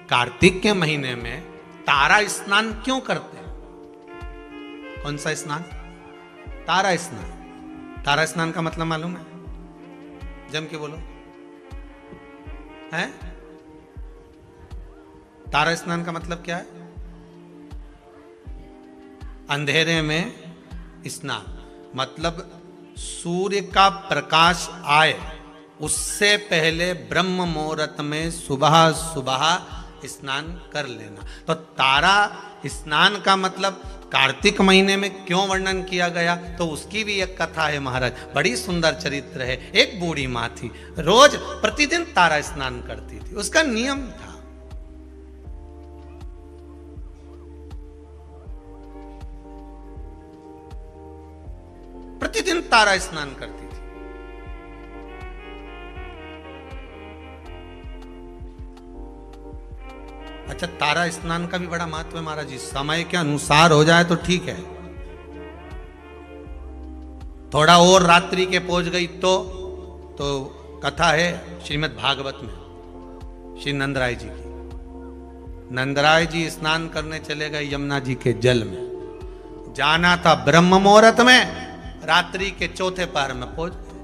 कार्तिक के महीने में तारा स्नान क्यों करते हैं? कौन सा स्नान? तारा स्नान। तारा स्नान का मतलब मालूम है? जम के बोलो। है? तारा स्नान का मतलब क्या है? अंधेरे में स्नान, मतलब सूर्य का प्रकाश आए उससे पहले ब्रह्म मुहूर्त में सुबह सुबह स्नान कर लेना। तो तारा स्नान का मतलब कार्तिक महीने में क्यों वर्णन किया गया, तो उसकी भी एक कथा है महाराज, बड़ी सुंदर चरित्र है। एक बूढ़ी माँ थी, रोज प्रतिदिन तारा स्नान करती थी, उसका नियम था। प्रतिदिन तारा स्नान करती थी। अच्छा, तारा स्नान का भी बड़ा महत्व है महाराज जी। समय के अनुसार हो जाए तो ठीक है, थोड़ा और रात्रि के पहुंच गई तो कथा है श्रीमद् भागवत में श्री नंदराय जी की। नंदराय जी स्नान करने चले गए यमुना जी के जल में। जाना था ब्रह्म मुहूर्त में, रात्रि के चौथे पहर में पहुंच गए।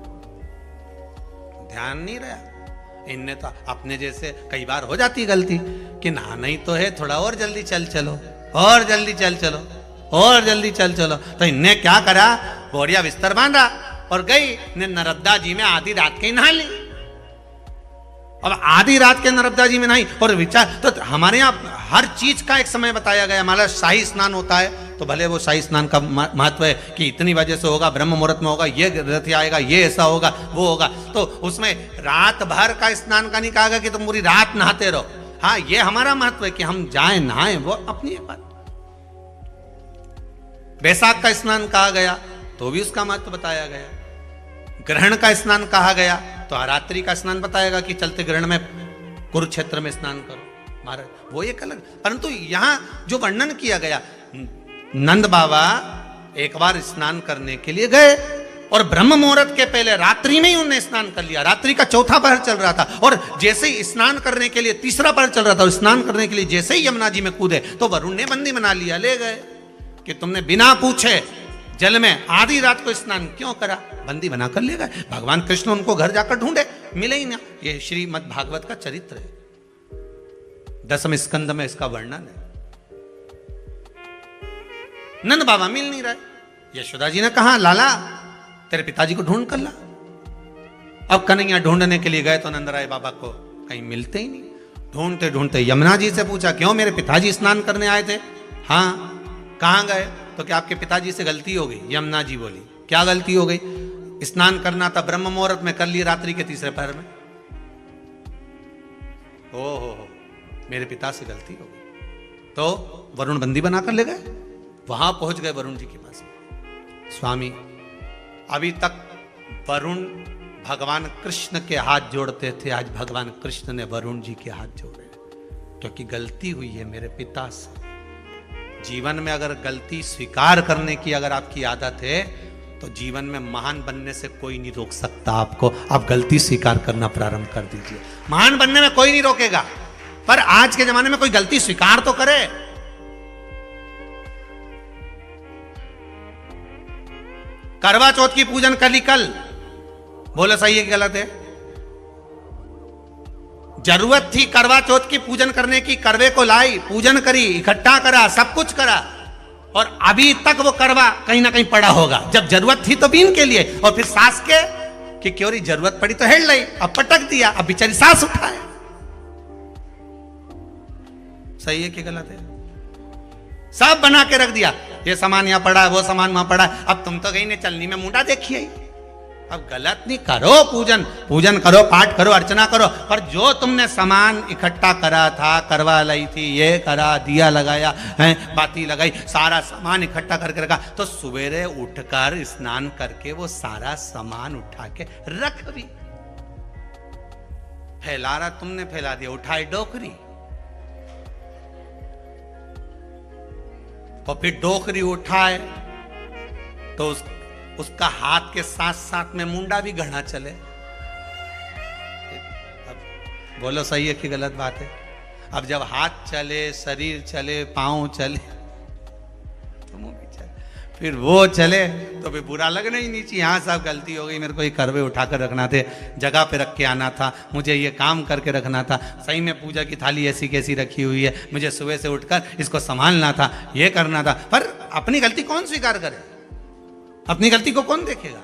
ध्यान नहीं रहा। इनने तो अपने जैसे कई बार हो जाती गलती कि नहाना ही तो है, थोड़ा और जल्दी चल चलो, और जल्दी चल चलो, और जल्दी चल चलो। तो इनने क्या करा, बोरिया बिस्तर बांधा और गई ने नर्मदा जी में आधी रात के नहा ली। अब आधी रात के नर्मदा जी में नहाई और विचार, तो हमारे यहाँ हर चीज का एक समय बताया गया। हमारा शाही स्नान होता है तो भले वो शाही स्नान का महत्व है कि इतनी बजे से होगा, ब्रह्म मुहूर्त में होगा, ये रथ आएगा, ये ऐसा होगा, वो होगा। तो उसमें रात भर का स्नान का नहीं कहा गया कि तुम पूरी रात नहाते रहो। हाँ, ये हमारा महत्व है कि हम जाएं नहाएं, वो अपनी एक बात। बैसाख का स्नान कहा गया तो भी उसका महत्व बताया गया। ग्रहण का स्नान कहा गया तो रात्रि का स्नान बताएगा कि चलते ग्रहण में कुरुक्षेत्र में स्नान करो महाराज, वो एक अलग। परंतु यहां जो वर्णन किया गया, नंद बाबा एक बार स्नान करने के लिए गए और ब्रह्म मुहूर्त के पहले रात्रि में ही उन्होंने स्नान कर लिया। रात्रि का चौथा पहर चल रहा था और जैसे ही स्नान करने के लिए तीसरा पहर चल रहा था और स्नान करने के लिए जैसे ही यमुना जी में कूदे तो वरुण ने बंदी बना लिया, ले गए कि तुमने बिना पूछे जल में आधी रात को स्नान क्यों करा, बंदी बनाकर ले गए। भगवान कृष्ण उनको घर जाकर ढूंढे, मिले ही ना। ये श्रीमद् भागवत का चरित्र है, 10वें स्कंद में इसका वर्णन है। नंद बाबा मिल नहीं रहे। यशोदा जी ने कहा, लाला तेरे पिताजी को ढूंढ कर ला। अब कन्हैया ढूंढने के लिए गए तो नंदराय बाबा को कहीं मिलते ही नहीं। ढूंढते ढूंढते यमुना जी से पूछा, क्यों मेरे पिताजी स्नान करने आए थे? हाँ, कहां गए? तो क्या आपके पिताजी से गलती हो गई? यमुना जी बोली, क्या गलती हो गई? स्नान करना था ब्रह्म मुहूर्त में, कर लिए रात्रि के तीसरे पहर में। हो मेरे पिता से गलती हो गई। तो वरुण बंदी बनाकर ले गए। वहां पहुंच गए वरुण जी के पास। स्वामी, अभी तक वरुण भगवान कृष्ण के हाथ जोड़ते थे, आज भगवान कृष्ण ने वरुण जी के हाथ जोड़े, क्योंकि गलती हुई है मेरे पिता से। जीवन में अगर गलती स्वीकार करने की अगर आपकी आदत है तो जीवन में महान बनने से कोई नहीं रोक सकता आपको। आप गलती स्वीकार करना प्रारंभ कर दीजिए, महान बनने में कोई नहीं रोकेगा। पर आज के जमाने में कोई गलती स्वीकार तो करे। करवा चौथ की पूजन कर ली कल, बोलो सही है कि गलत है? जरूरत थी करवा चौथ की पूजन करने की, करवे को लाई, पूजन करी, इकट्ठा करा, सब कुछ करा, और अभी तक वो करवा कहीं ना कहीं पड़ा होगा। जब जरूरत थी तो बीन के लिए, और फिर सास के कि क्यों रही, जरूरत पड़ी तो हेड लाई, अब पटक दिया, अब बेचारी सास उठाए। सही है कि गलत है? सब बना के रख दिया, ये सामान यहां पड़ा है, वो सामान वहां पड़ा है। अब तुम तो गई ने चलनी में मुंडा देखी आई। अब गलत नहीं, करो पूजन करो, पाठ करो, अर्चना करो, पर जो तुमने सामान इकट्ठा करा था, करवा लाई थी, ये करा, दिया लगाया है, बाती लगाई, सारा सामान इकट्ठा करके रखा, तो सवेरे उठकर स्नान करके वो सारा सामान उठा के रख भी। फैला रहा तुमने, फैला दिया, उठाई डोकरी, और फिर डोकरी उठाए तो उसका हाथ के साथ साथ में मुंडा भी गढ़ा चले। अब बोलो सही है कि गलत बात है? अब जब हाथ चले, शरीर चले, पांव चले, तो मुंह भी चले, फिर वो चले तो भी बुरा लगना ही नहीं चाहिए। हाँ साहब गलती हो गई, मेरे को ये करवे उठाकर रखना थे, जगह पे रख के आना था, मुझे ये काम करके रखना था, सही में पूजा की थाली ऐसी कैसी रखी हुई है, मुझे सुबह से उठकर इसको संभालना था, ये करना था। पर अपनी गलती कौन स्वीकार करे? अपनी गलती को कौन देखेगा?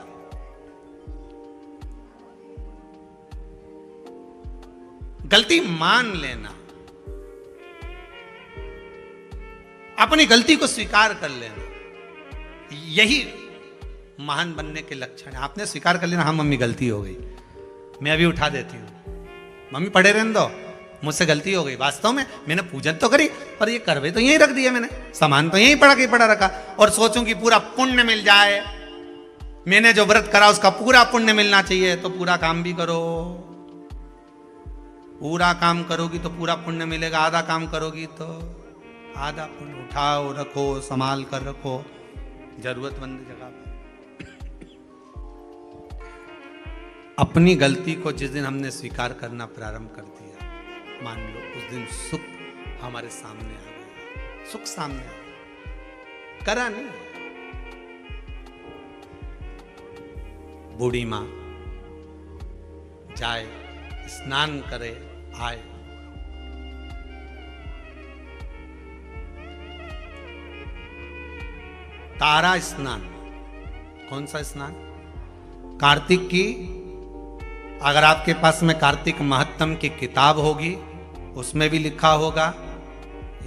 गलती मान लेना, अपनी गलती को स्वीकार कर लेना, यही महान बनने के लक्षण है। आपने स्वीकार कर लेना, हाँ मम्मी गलती हो गई, मैं अभी उठा देती हूँ, मम्मी पड़े रहने दो, मुझसे गलती हो गई। वास्तव में मैंने पूजन तो करी, पर ये करवे तो यहीं रख दिया, मैंने सामान तो यहीं पड़ा के पड़ा रखा, और सोचूं कि पूरा पुण्य मिल जाए, मैंने जो व्रत करा उसका पूरा पुण्य मिलना चाहिए, तो पूरा काम भी करो। पूरा काम करोगी तो पूरा पुण्य मिलेगा, आधा काम करोगी तो आधा पुण्य। उठाओ, रखो, संभाल कर रखो जरूरतमंद जगह पर। अपनी गलती को जिस दिन हमने स्वीकार करना प्रारंभ कर दिया, मान लो उस दिन सुख हमारे सामने आ गया, सुख सामने आ गया। करा नहीं, बूढ़ी मां जाए, स्नान करे, आए, तारा स्नान। कौन सा स्नान? कार्तिक की, अगर आपके पास में कार्तिक महत्तम की किताब होगी, उसमें भी लिखा होगा,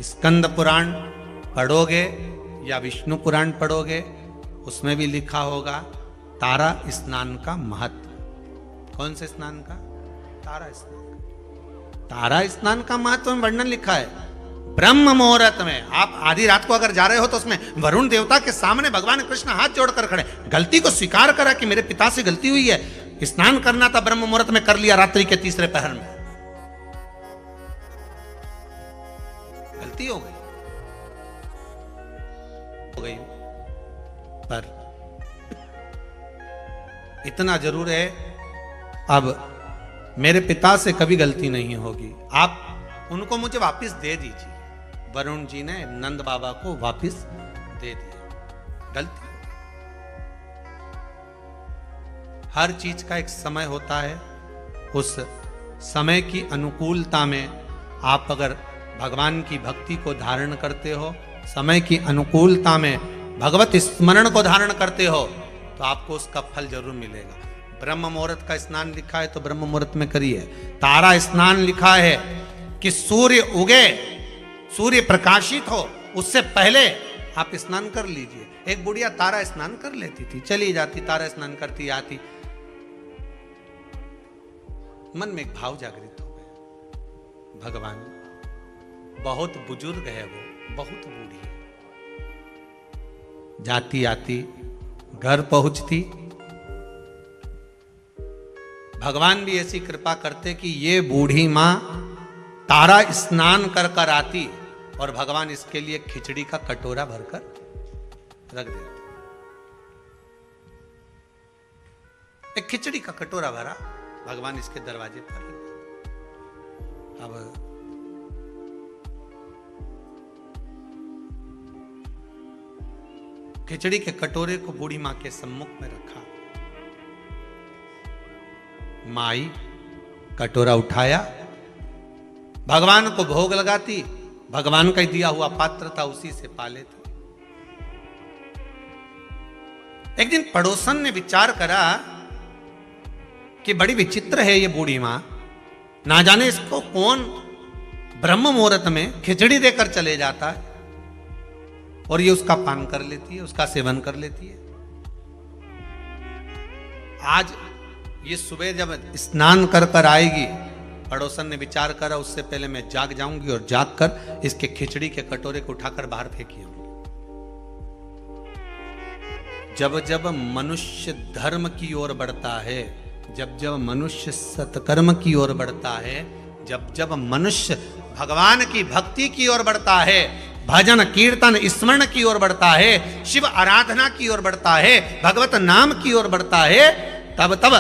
स्कंद पुराण पढ़ोगे या विष्णु पुराण पढ़ोगे, उसमें भी लिखा होगा तारा स्नान का महत्व। कौन से स्नान का? तारा स्नान। तारा स्नान का महत्व में वर्णन लिखा है ब्रह्म मुहूर्त में। आप आधी रात को अगर जा रहे हो तो उसमें वरुण देवता के सामने भगवान कृष्ण हाथ जोड़कर खड़े, गलती को स्वीकार करा कि मेरे पिता से गलती हुई है, स्नान करना था ब्रह्म मुहूर्त में, कर लिया रात्रि के तीसरे पहर में, गलती हो गई। पर इतना जरूर है, अब मेरे पिता से कभी गलती नहीं होगी, आप उनको मुझे वापस दे दीजिए। वरुण जी ने नंद बाबा को वापस दे दिया। गलती, हर चीज का एक समय होता है, उस समय की अनुकूलता में आप अगर भगवान की भक्ति को धारण करते हो, समय की अनुकूलता में भगवत स्मरण को धारण करते हो, तो आपको उसका फल जरूर मिलेगा। ब्रह्म मुहूर्त का स्नान लिखा है तो ब्रह्म मुहूर्त में करिए। तारा स्नान लिखा है कि सूर्य उगे, सूर्य प्रकाशित हो, उससे पहले आप स्नान कर लीजिए। एक बुढ़िया तारा स्नान कर लेती थी, चली जाती, तारा स्नान करती आती, मन में एक भाव जागृत हो गया, भगवान बहुत बुजुर्ग है, वो बहुत बूढ़ी है, जाती आती घर पहुंचती, भगवान भी ऐसी कृपा करते कि ये बूढ़ी मां तारा स्नान कर कर आती और भगवान इसके लिए खिचड़ी का कटोरा भरकर रख देते। एक खिचड़ी का कटोरा भरा, भगवान इसके दरवाजे पर रख देते। अब खिचड़ी के कटोरे को बूढ़ी मां के सम्मुख में रखा, माई कटोरा उठाया, भगवान को भोग लगाती, भगवान का दिया हुआ पात्र था उसी से पा लेती। एक दिन पड़ोसन ने विचार करा कि बड़ी विचित्र है ये बूढ़ी मां, ना जाने इसको कौन ब्रह्म मुहूर्त में खिचड़ी देकर चले जाता है और ये उसका पान कर लेती है, उसका सेवन कर लेती है। आज ये सुबह जब स्नान कर कर आएगी, पड़ोसन ने विचार करा उससे पहले मैं जाग जाऊंगी और जाग कर इसके खिचड़ी के कटोरे को उठाकर बाहर फेंकी आऊंगी। जब जब मनुष्य धर्म की ओर बढ़ता है, जब जब मनुष्य सत्कर्म की ओर बढ़ता है, जब जब मनुष्य भगवान की भक्ति की ओर बढ़ता है, भजन कीर्तन स्मरण की ओर बढ़ता है, शिव आराधना की ओर बढ़ता है, भगवत नाम की ओर बढ़ता है, तब तब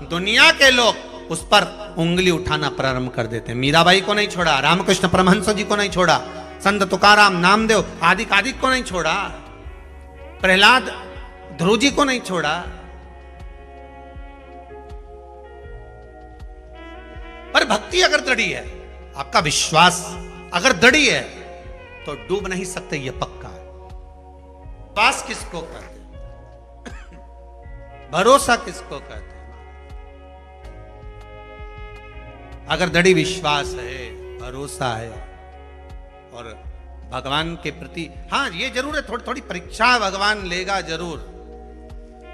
दुनिया के लोग उस पर उंगली उठाना प्रारंभ कर देते हैं। मीराबाई को नहीं छोड़ा, रामकृष्ण परमहंस जी को नहीं छोड़ा, संत तुकाराम, नामदेव आदिक आदिक को नहीं छोड़ा, प्रहलाद ध्रुव जी को नहीं छोड़ा। पर भक्ति अगर दृढ़ी है, आपका विश्वास अगर दृढ़ी है, तो डूब नहीं सकते, यह पक्का है। विश्वास किसको कहते हैं? भरोसा किसको कहते हैं? अगर दृढ़ विश्वास है, भरोसा है और भगवान के प्रति, हाँ ये जरूर है, थोड़ी थोड़ी परीक्षा भगवान लेगा जरूर।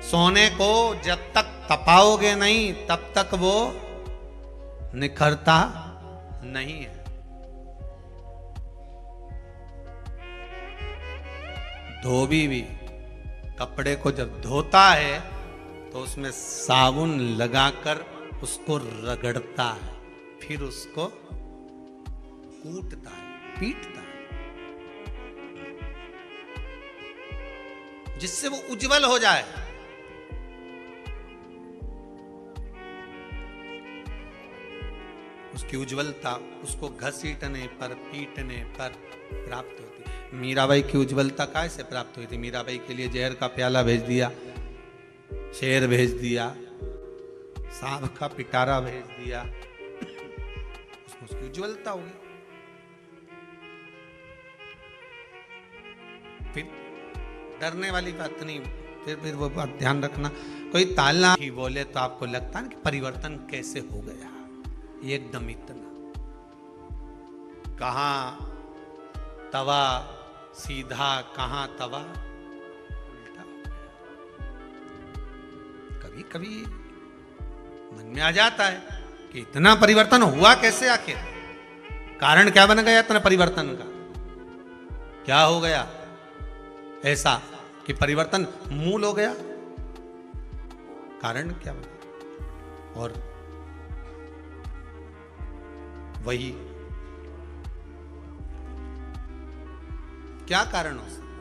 सोने को जब तक तपाओगे नहीं, तब तक वो निखरता नहीं है। धोबी भी कपड़े को जब धोता है तो उसमें साबुन लगाकर उसको रगड़ता है, फिर उसको कूटता है, पीटता है, जिससे वो उज्जवल हो जाए। उसकी उज्जवलता उसको घसीटने पर, पीटने पर प्राप्त होती है। मीराबाई की उज्जवलता कैसे प्राप्त हुई थी? मीराबाई के लिए जहर का प्याला भेज दिया, शेर भेज दिया, सांप का पिटारा भेज दिया, उसमें उसकी उज्जवलता होगी। फिर डरने वाली बात नहीं, फिर वो बात ध्यान रखना, कोई ताला ही बोले तो आपको लगता है कि परिवर्तन कैसे हो गया, एकदम इतना। कहां तवा सीधा, कहां तवा उल्टा। कभी कभी मन में आ जाता है कि इतना परिवर्तन हुआ कैसे, आखिर कारण क्या बन गया इतना परिवर्तन का? क्या हो गया ऐसा कि परिवर्तन मूल हो गया? कारण क्या बना? और वही क्या कारण हो सकता?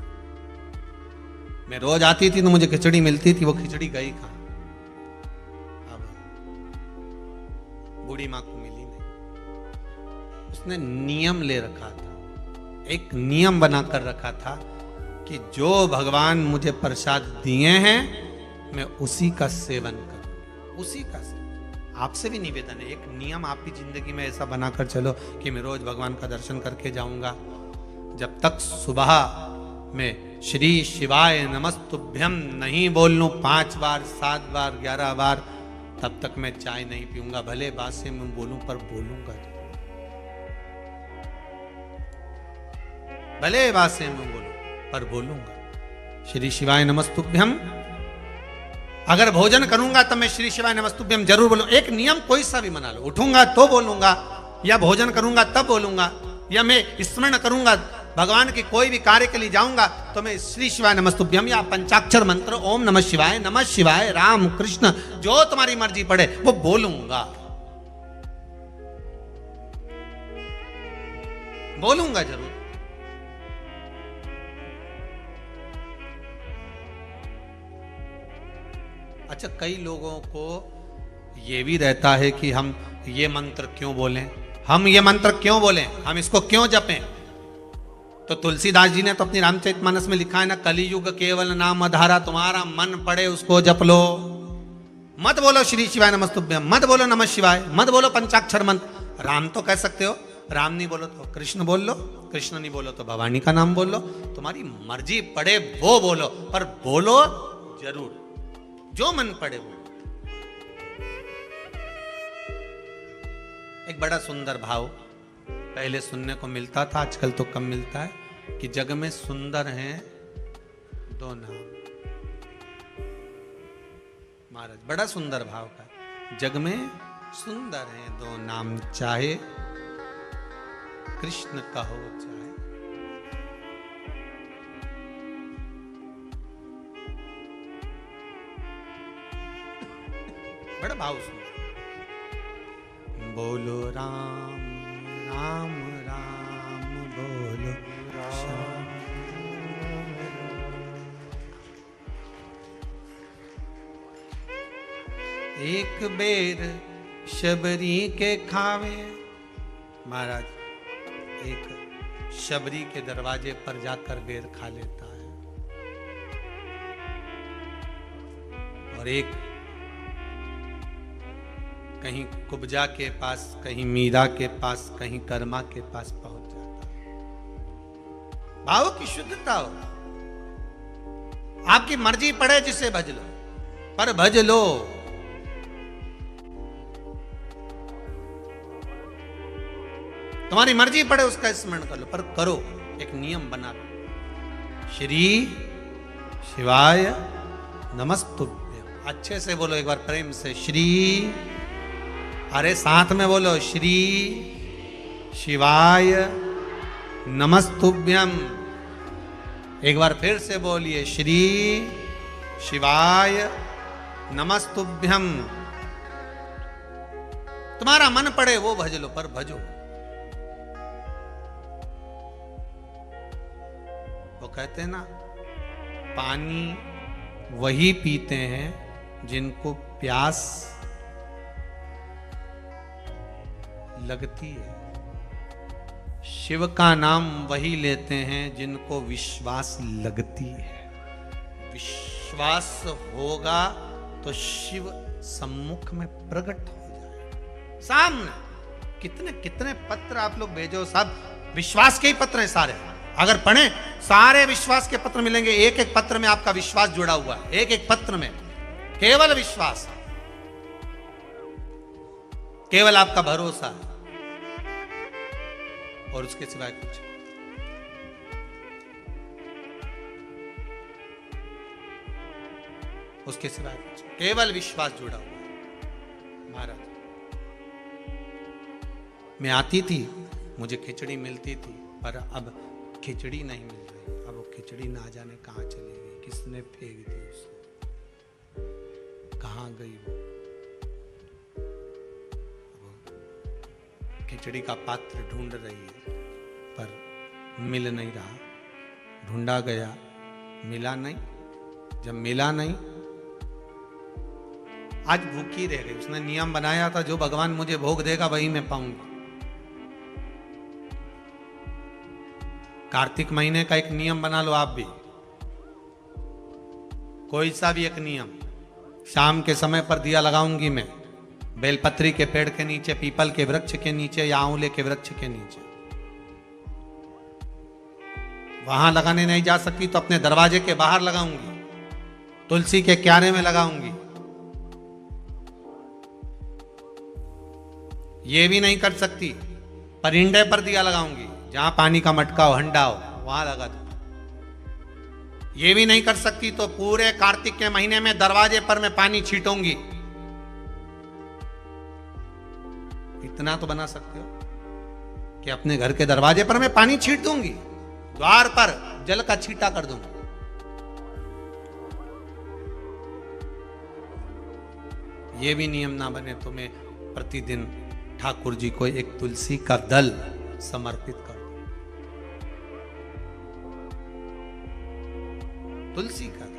मैं रोज आती थी तो मुझे खिचड़ी मिलती थी, वो खिचड़ी गई कहां? अब बूढ़ी मां को मिली नहीं। उसने नियम ले रखा था, एक नियम बनाकर रखा था कि जो भगवान मुझे प्रसाद दिए हैं मैं उसी का सेवन करूं, उसी का सेवन। आपसे भी निवेदन है, एक नियम आप भी जिंदगी में ऐसा बनाकर चलो कि मैं रोज भगवान का दर्शन करके जाऊंगा। जब तक सुबह में श्री शिवाय नमस्तुभ्यम नहीं बोल लूं 5 बार, 7 बार, 11 बार, तब तक मैं चाय नहीं पीऊंगा। भले बात से मैं बोलूं, पर बोलूंगा, भले बात से मैं बोलूं पर बोलूंगा। श्री शिवाय नमस्तुभ्यम। अगर भोजन करूंगा तो मैं श्री शिवाय नमस्तुभ्यम जरूर बोलूं। एक नियम कोई सा भी बना लो, उठूंगा तो बोलूंगा, या भोजन करूंगा तब बोलूंगा, या मैं स्मरण करूंगा भगवान के कोई भी कार्य के लिए जाऊंगा तो मैं श्री शिवाय नमस्तुभ्यम या पंचाक्षर मंत्र ओम नमः शिवाय, राम कृष्ण, जो तुम्हारी मर्जी पड़े वो बोलूंगा, बोलूंगा जरूर। अच्छा, कई लोगों को ये भी रहता है कि हम ये मंत्र क्यों बोलें, हम ये मंत्र क्यों बोलें, हम इसको क्यों जपें? तो तुलसीदास जी ने तो अपनी रामचरितमानस में लिखा है ना, कलियुग केवल नाम आधारा, तुम्हारा मन पड़े उसको जप लो। मत बोलो श्री शिवाय नमस्तुभ्यम, मत बोलो नमः शिवाय, मत बोलो पंचाक्षर मंत्र। राम तो कह सकते हो, राम नहीं बोलो तो कृष्ण बोल लो, कृष्ण नहीं बोलो तो भवानी का नाम बोल लो, तुम्हारी मर्जी पड़े वो बोलो, पर बोलो जरूर, जो मन पड़े वो। एक बड़ा सुंदर भाव पहले सुनने को मिलता था, आजकल तो कम मिलता है, कि जग में सुंदर हैं 2 नाम। महाराज बड़ा सुंदर भाव का, जग में सुंदर हैं 2 नाम, चाहे कृष्ण कहो चाहे। बड़ा भाव सुन, बोलो राम राम राम, बोलो राम। एक बेर शबरी के खावे। महाराज एक शबरी के दरवाजे पर जाकर बेर खा लेता है और एक कहीं कुब्जा के पास, कहीं मीरा के पास, कहीं कर्मा के पास पहुंच जाता है। भाव की शुद्धता हो। आपकी मर्जी पड़े जिसे भज लो, पर भज लो। तुम्हारी मर्जी पड़े उसका स्मरण कर लो, पर करो। एक नियम बना लो। श्री शिवाय नमस्तुभ्यं। अच्छे से बोलो एक बार प्रेम से, श्री, अरे साथ में बोलो, श्री शिवाय नमस्तुभ्यं। एक बार फिर से बोलिए, श्री शिवाय नमस्तुभ्यं। तुम्हारा मन पड़े वो भज लो, पर भजो। वो कहते हैं ना, पानी वही पीते हैं जिनको प्यास लगती है। शिव का नाम वही लेते हैं जिनको विश्वास लगती है। विश्वास होगा तो शिव सम्मुख में प्रकट हो जाए सामने। कितने कितने पत्र आप लोग भेजो, सब विश्वास के ही पत्र हैं सारे। अगर पढ़ें सारे विश्वास के पत्र मिलेंगे। एक एक पत्र में आपका विश्वास जुड़ा हुआ है, एक एक पत्र में केवल विश्वास, केवल आपका भरोसा है और उसके सिवाय कुछ। उसके सिवाय कुछ, केवल विश्वास जुड़ा हुआ है। महाराज मैं आती थी, मुझे खिचड़ी मिलती थी, पर अब खिचड़ी नहीं मिल रही। अब वो खिचड़ी ना जाने कहां चली गई, किसने फेंक दी उसको, कहां गई वो। खिचड़ी का पात्र ढूंढ रही है पर मिल नहीं रहा। ढूंढा गया, मिला नहीं। जब मिला नहीं, आज भूखी रह गई। उसने नियम बनाया था, जो भगवान मुझे भोग देगा वही मैं पाऊंगी। कार्तिक महीने का एक नियम बना लो आप भी, कोई सा भी एक नियम। शाम के समय पर दिया लगाऊंगी मैं, बेलपत्री के पेड़ के नीचे, पीपल के वृक्ष के नीचे या आंवले के वृक्ष के नीचे। वहां लगाने नहीं जा सकती तो अपने दरवाजे के बाहर लगाऊंगी, तुलसी के क्यारे में लगाऊंगी। ये भी नहीं कर सकती, परिंदे पर दिया लगाऊंगी, जहां पानी का मटका हो, हंडा हो, वहां लगा दो। ये भी नहीं कर सकती तो पूरे कार्तिक के महीने में दरवाजे पर मैं पानी छीटूंगी। इतना तो बना सकते हो कि अपने घर के दरवाजे पर मैं पानी छीट दूंगी, द्वार पर जल का छींटा कर दूंगी। ये भी नियम ना बने तो मैं प्रतिदिन ठाकुर जी को एक तुलसी का दल समर्पित कर दूं। तुलसी का दल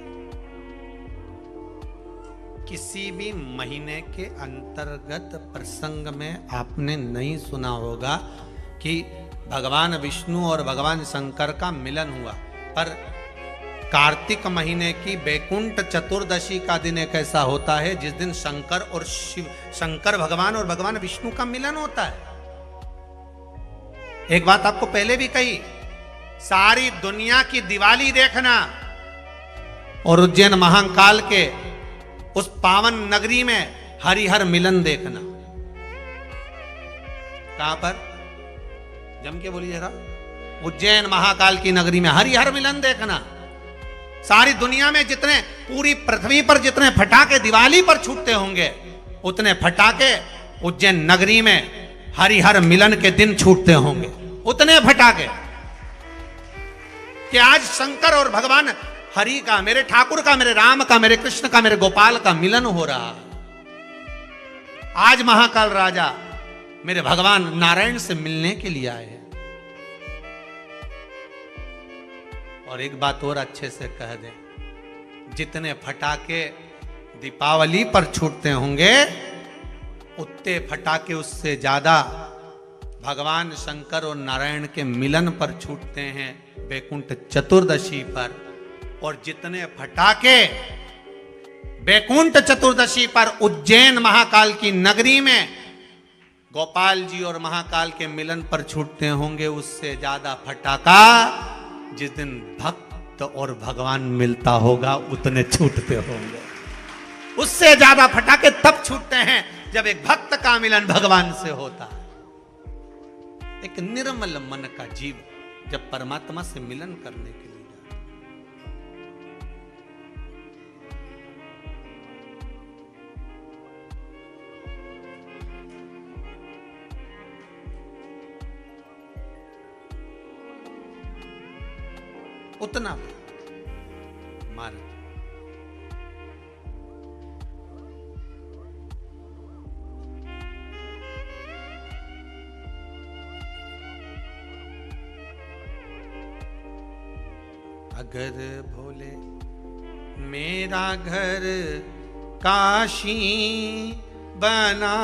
किसी भी महीने के अंतर्गत प्रसंग में आपने नहीं सुना होगा कि भगवान विष्णु और भगवान शंकर का मिलन हुआ, पर कार्तिक महीने की बैकुंठ चतुर्दशी का दिन एक ऐसा होता है जिस दिन शंकर और शिव, शंकर भगवान और भगवान विष्णु का मिलन होता है। एक बात आपको पहले भी कही, सारी दुनिया की दिवाली देखना और उज्जैन महाकाल के उस पावन नगरी में हरिहर मिलन देखना। कहां पर? जम के बोलिए जरा। उज्जैन महाकाल की नगरी में हरिहर मिलन देखना। सारी दुनिया में जितने, पूरी पृथ्वी पर जितने फटाके दिवाली पर छूटते होंगे, उतने फटाके उज्जैन नगरी में हरिहर मिलन के दिन छूटते होंगे। उतने फटाके कि आज शंकर और भगवान हरि का, मेरे ठाकुर का, मेरे राम का, मेरे कृष्ण का, मेरे गोपाल का मिलन हो रहा है। आज महाकाल राजा मेरे भगवान नारायण से मिलने के लिए आए हैं। और एक बात और अच्छे से कह दें, जितने फटाके दीपावली पर छूटते होंगे उतने फटाके उससे ज्यादा भगवान शंकर और नारायण के मिलन पर छूटते हैं वैकुंठ चतुर्दशी पर। और जितने फटाके वैकुंठ चतुर्दशी पर उज्जैन महाकाल की नगरी में गोपाल जी और महाकाल के मिलन पर छूटते होंगे, उससे ज्यादा फटाका जिस दिन भक्त और भगवान मिलता होगा उतने छूटते होंगे। उससे ज्यादा फटाके तब छूटते हैं जब एक भक्त का मिलन भगवान से होता है। एक निर्मल मन का जीव जब परमात्मा से मिलन करने के लिए उतना मार्ग। अगर भोले मेरा घर काशी बना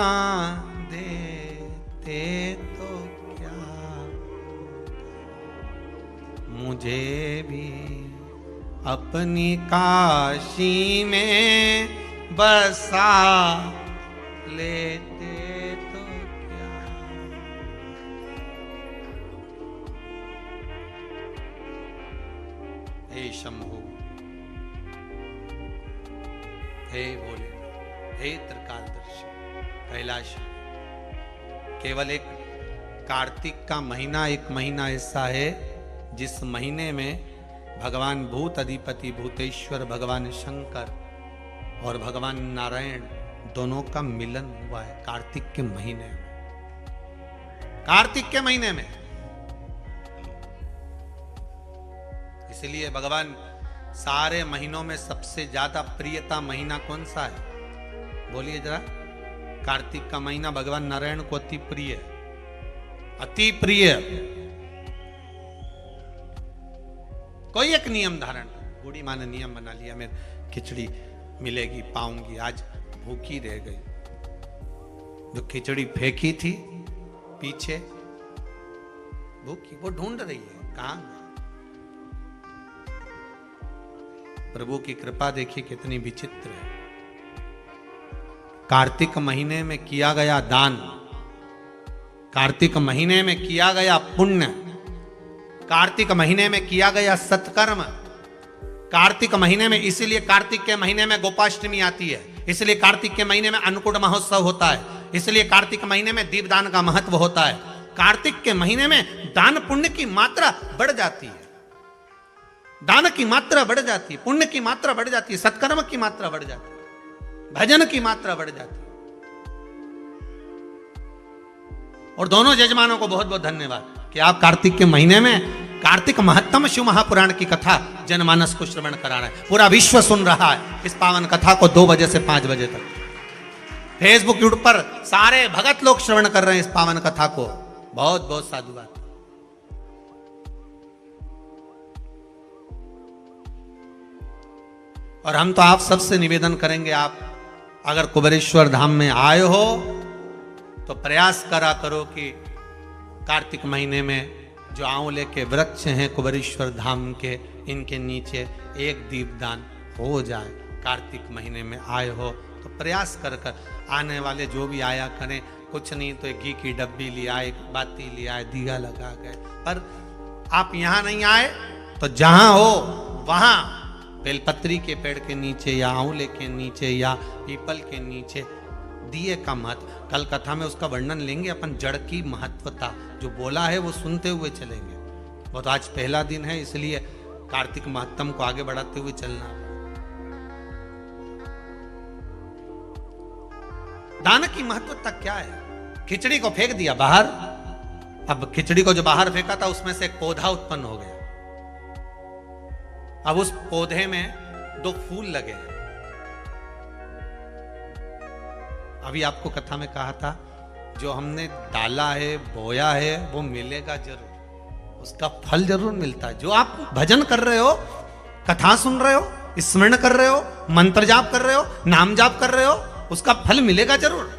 देते तो क्या, मुझे भी अपनी काशी में बसा लेते तो क्या। हे शंभु, हे भोले, हे त्रिकालदर्शी कैलाश, केवल एक कार्तिक का महीना, एक महीना ऐसा है जिस महीने में भगवान भूत अधिपति भूतेश्वर भगवान शंकर और भगवान नारायण दोनों का मिलन हुआ है कार्तिक के महीने में। कार्तिक के महीने में इसलिए भगवान सारे महीनों में सबसे ज्यादा प्रियता महीना कौन सा है बोलिए जरा। कार्तिक का महीना भगवान नारायण को अति प्रिय है, अति प्रिय। कोई एक नियम धारण, बूढ़ी माँ ने नियम बना लिया मेरे खिचड़ी मिलेगी पाऊंगी, आज भूखी रह गई। जो खिचड़ी फेंकी थी पीछे भूखी, वो ढूंढ रही है कहां। प्रभु की कृपा देखिए कितनी विचित्र है। कार्तिक महीने में किया गया दान, कार्तिक महीने में किया गया पुण्य, कार्तिक महीने में किया गया सत्कर्म, कार्तिक महीने में, इसीलिए कार्तिक के महीने में गोपाष्टमी आती है, इसलिए कार्तिक के महीने में अन्नकूट महोत्सव होता है, इसलिए कार्तिक महीने में दीपदान का महत्व होता है। कार्तिक के महीने में दान पुण्य की मात्रा बढ़ जाती है, दान की मात्रा बढ़ जाती है, पुण्य की मात्रा बढ़ जाती है, सत्कर्म की मात्रा बढ़ जाती है, भजन की मात्रा बढ़ जाती है। और दोनों यजमानों को बहुत बहुत धन्यवाद कि आप कार्तिक के महीने में कार्तिक महत्तम शिव महापुराण की कथा जनमानस को श्रवण करा रहे हैं। पूरा विश्व सुन रहा है इस पावन कथा को 2 बजे से 5 बजे तक। फेसबुक यूट्यूब पर सारे भगत लोग श्रवण कर रहे हैं इस पावन कथा को। बहुत बहुत साधुवाद। और हम तो आप सबसे निवेदन करेंगे, आप अगर कुबेरेश्वर धाम में आए हो तो प्रयास करा करो कि कार्तिक महीने में जो आंवले के वृक्ष हैं कुबेरेश्वर धाम के, इनके नीचे एक दीपदान हो जाए। कार्तिक महीने में आए हो तो प्रयास कर आने वाले जो भी आया करें, कुछ नहीं तो एक घी की डब्बी ले आए, एक बाती ले आए, दिया लगा गए। पर आप यहाँ नहीं आए तो जहां हो वहां बेलपत्री के पेड़ के नीचे या आंवले के नीचे या पीपल के नीचे दिए का महत्व, कल कथा में उसका वर्णन लेंगे अपन। जड़ की महत्वता जो बोला है वो सुनते हुए चलेंगे। वो तो आज पहला दिन है इसलिए कार्तिक महत्तम को आगे बढ़ाते हुए चलना। दान की महत्वता क्या है? खिचड़ी को फेंक दिया बाहर, अब खिचड़ी को जो बाहर फेंका था उसमें से एक पौधा उत्पन्न हो गया। अब उस पौधे में 2 फूल लगे हैं। अभी आपको कथा में कहा था जो हमने डाला है, बोया है, वो मिलेगा जरूर, उसका फल जरूर मिलता है। जो आप भजन कर रहे हो, कथा सुन रहे हो, स्मरण कर रहे हो, मंत्र जाप कर रहे हो, नाम जाप कर रहे हो, उसका फल मिलेगा जरूर।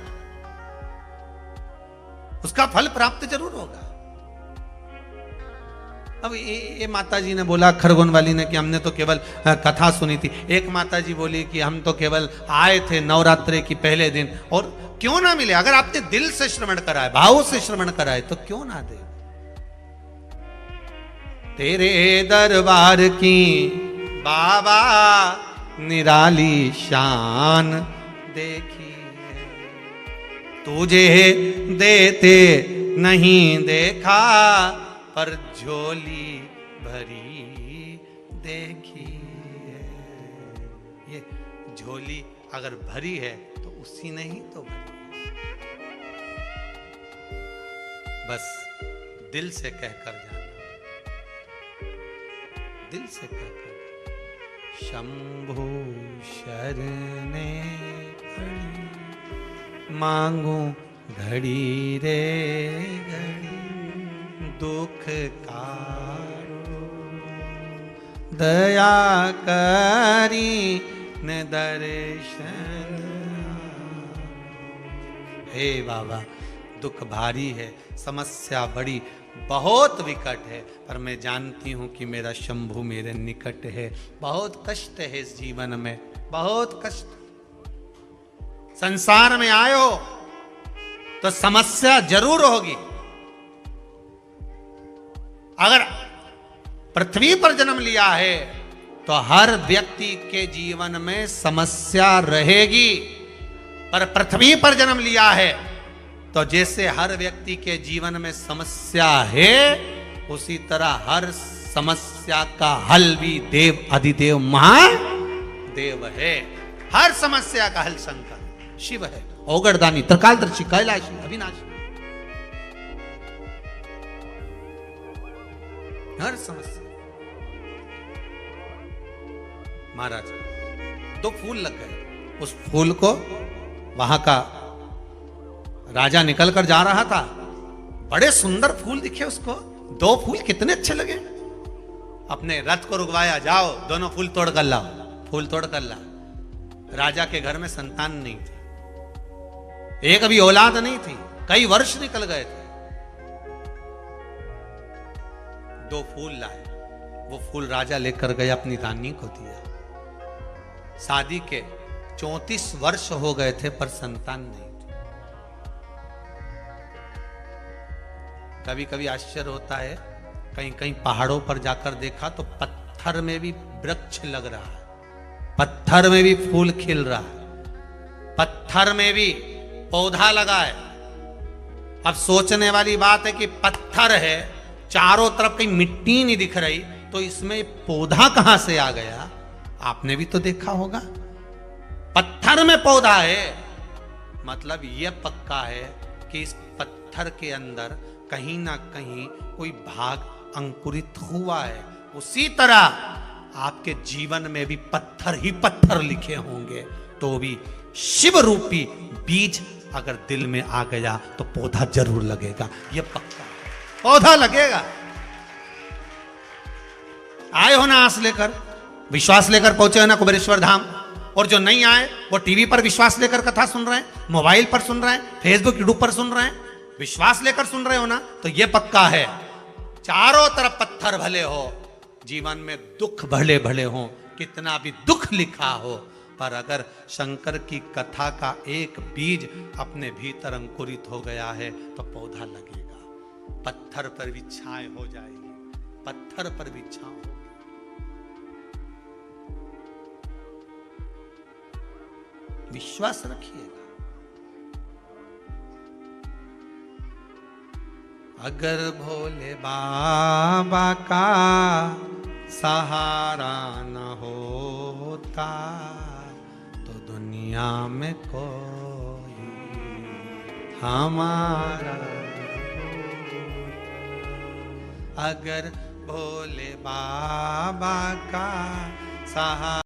उसका फल प्राप्त जरूर होगा। अब ये माता जी ने बोला, खरगोन वाली ने, कि हमने तो केवल कथा सुनी थी। एक माता जी बोली कि हम तो केवल आए थे नवरात्रे की पहले दिन, और क्यों ना मिले? अगर आपने दिल से श्रवण कराए, भाव से श्रवण कराए, तो क्यों ना दे? तेरे दरबार की बाबा निराली शान देखी है, तुझे देते नहीं देखा, पर झोली भरी देखी है। ये झोली अगर भरी है तो उसी ने ही तो भरी है। बस दिल से कहकर जाना, दिल से कहकर, शंभु शरणे पड़ी, मांगू घड़ी रे घड़ी, दुख कारो दया करी न दर्शन। हे बाबा, दुख भारी है, समस्या बड़ी बहुत विकट है, पर मैं जानती हूं कि मेरा शंभु मेरे निकट है। बहुत कष्ट है इस जीवन में, बहुत कष्ट। संसार में आयो तो समस्या जरूर होगी। अगर पृथ्वी पर जन्म लिया है तो हर व्यक्ति के जीवन में समस्या रहेगी। पर पृथ्वी पर जन्म लिया है तो जैसे हर व्यक्ति के जीवन में समस्या है, उसी तरह हर समस्या का हल भी देव अधिदेव महादेव है। हर समस्या का हल शंकर शिव है, औगड़दानी, त्रिकालदर्शी, कैलाशी, अविनाशी। हर समस्या। महाराज 2 फूल लग गए, उस फूल को वहां का राजा निकल कर जा रहा था, बड़े सुंदर फूल दिखे उसको। 2 फूल कितने अच्छे लगे, अपने रथ को रुकवाया, जाओ दोनों फूल तोड़ कर लाओ। फूल तोड़ कर ला। राजा के घर में संतान नहीं थी, एक भी औलाद नहीं थी, कई वर्ष निकल गए थे। 2 फूल लाए, वो फूल राजा लेकर गए, अपनी रानी को दिया। शादी के 34 वर्ष हो गए थे, पर संतान नहीं थी। कभी कभी आश्चर्य होता है, कहीं कहीं पहाड़ों पर जाकर देखा तो पत्थर में भी वृक्ष लग रहा है, पत्थर में भी फूल खिल रहा है, पत्थर में भी पौधा लगा है। अब सोचने वाली बात है कि पत्थर है, चारों तरफ कहीं मिट्टी नहीं दिख रही, तो इसमें पौधा कहां से आ गया? आपने भी तो देखा होगा, पत्थर में पौधा है, मतलब यह पक्का है कि इस पत्थर के अंदर कहीं ना कहीं कोई भाग अंकुरित हुआ है। उसी तरह आपके जीवन में भी पत्थर ही पत्थर लिखे होंगे, तो भी शिव रूपी बीज अगर दिल में आ गया तो पौधा जरूर लगेगा, यह पक्का है, पौधा लगेगा। आए हो ना आस लेकर, विश्वास लेकर पहुंचे हो ना कुबेरेश्वर धाम, और जो नहीं आए वो टीवी पर विश्वास लेकर कथा सुन रहे हैं, मोबाइल पर सुन रहे हैं, फेसबुक यूट्यूब पर सुन रहे हैं, विश्वास लेकर सुन रहे हो ना, तो ये पक्का है, चारों तरफ पत्थर भले हो, जीवन में दुख भले भले हो, कितना भी दुख लिखा हो, पर अगर शंकर की कथा का एक बीज अपने भीतर अंकुरित हो गया है तो पौधा लगेगा, पत्थर पर भी छाए हो जाएगी, पत्थर पर भी छांव होगी। विश्वास रखिएगा। अगर भोले बाबा का सहारा न होता तो दुनिया में कोई हमारा, अगर भोले बाबा का सहारा